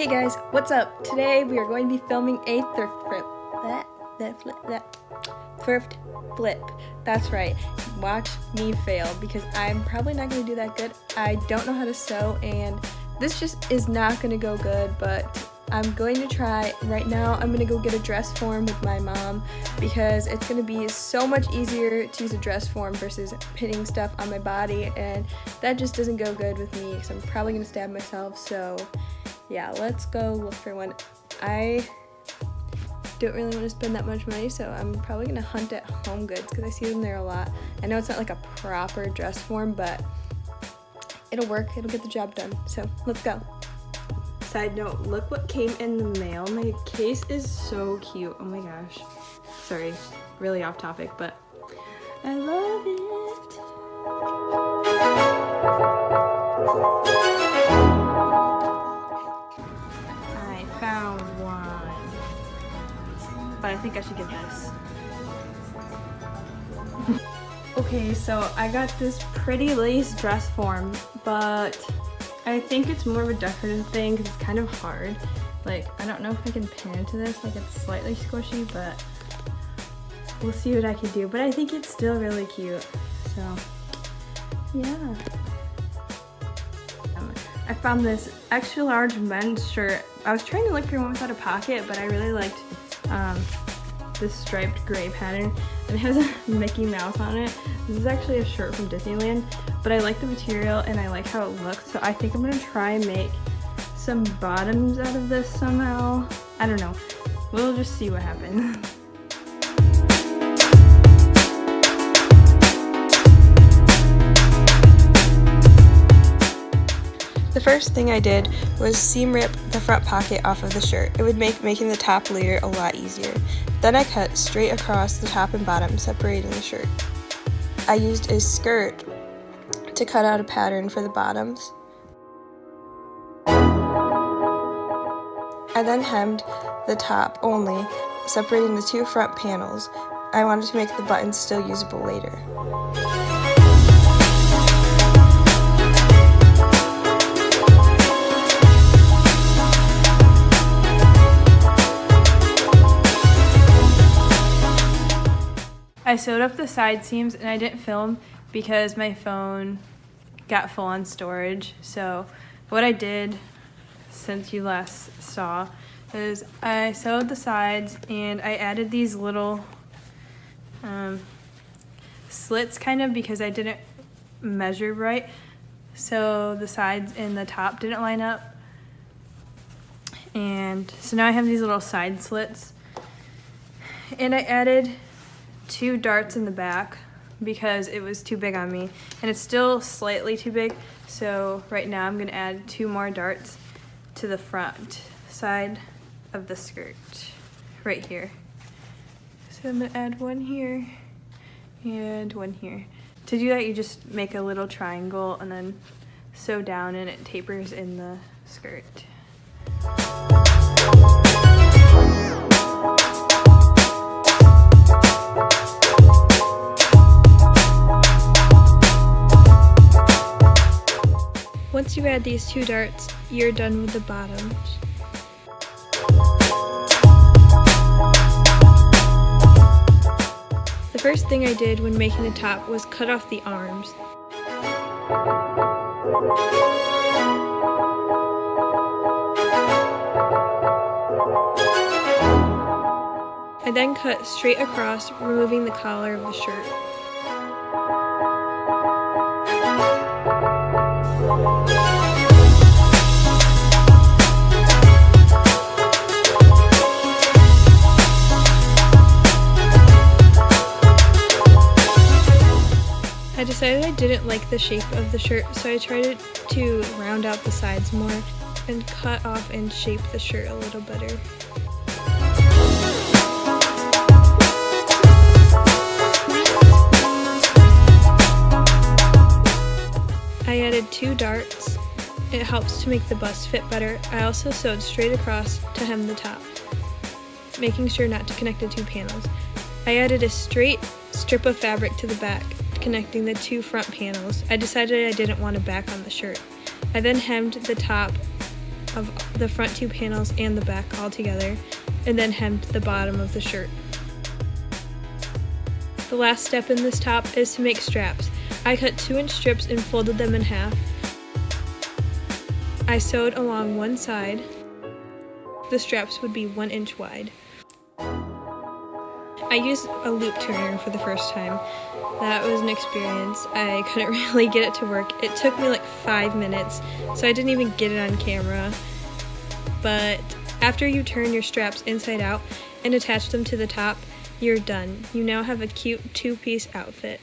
Hey guys, what's up? Today we are going to be filming a thrift flip. That's right. Watch me fail because I'm probably not going to do that good. I don't know how to sew and this just is not going to go good, but I'm going to try. Right now I'm going to go get a dress form with my mom because it's going to be so much easier to use a dress form versus pinning stuff on my body, and that just doesn't go good with me because I'm probably going to stab myself. So yeah, let's go look for one. I don't really want to spend that much money, so I'm probably going to hunt at Home Goods because I see them there a lot. I know it's not like a proper dress form, but it'll work. It'll get the job done. So let's go. Side note, look what came in the mail. My case is so cute. Oh my gosh. Sorry, really off topic, but I love it. I found one, but I think I should get this. Okay, so I got this pretty lace dress form, but I think it's more of a decorative thing because it's kind of hard. Like, I don't know if I can pin into this, like it's slightly squishy, but we'll see what I can do. But I think it's still really cute, so yeah. I found this extra large men's shirt. I was trying to look for one without a pocket, but I really liked this striped gray pattern, and it has a Mickey Mouse on it. This is actually a shirt from Disneyland, but I like the material and I like how it looks, so I think I'm gonna try and make some bottoms out of this somehow. I don't know. We'll just see what happens. The first thing I did was seam rip the front pocket off of the shirt. It would make making the top layer a lot easier. Then I cut straight across the top and bottom, separating the shirt. I used a skirt to cut out a pattern for the bottoms. I then hemmed the top only, separating the two front panels. I wanted to make the buttons still usable later. I sewed up the side seams and I didn't film because my phone got full on storage. So what I did since you last saw is I sewed the sides and I added these little slits kind of because I didn't measure right. So the sides and the top didn't line up. And so now I have these little side slits. And I added 2 darts in the back because it was too big on me, and it's still slightly too big, so right now I'm going to add 2 more darts to the front side of the skirt right here. So I'm going to add 1 here and 1 here. To do that, you just make a little triangle and then sew down and it tapers in the skirt. Once you add these 2 darts, you're done with the bottoms. The first thing I did when making the top was cut off the arms. I then cut straight across, removing the collar of the shirt. I decided I didn't like the shape of the shirt, so I tried to round out the sides more and cut off and shape the shirt a little better. I added 2 darts. It helps to make the bust fit better. I also sewed straight across to hem the top, making sure not to connect the 2 panels. I added a straight strip of fabric to the back, connecting the 2 front panels. I decided I didn't want a back on the shirt. I then hemmed the top of the front 2 panels and the back all together, and then hemmed the bottom of the shirt. The last step in this top is to make straps. I cut 2-inch strips and folded them in half. I sewed along one side. The straps would be 1 inch wide. I used a loop turner for the first time. That was an experience. I couldn't really get it to work. It took me like 5 minutes, so I didn't even get it on camera. But after you turn your straps inside out and attach them to the top, you're done. You now have a cute 2-piece outfit.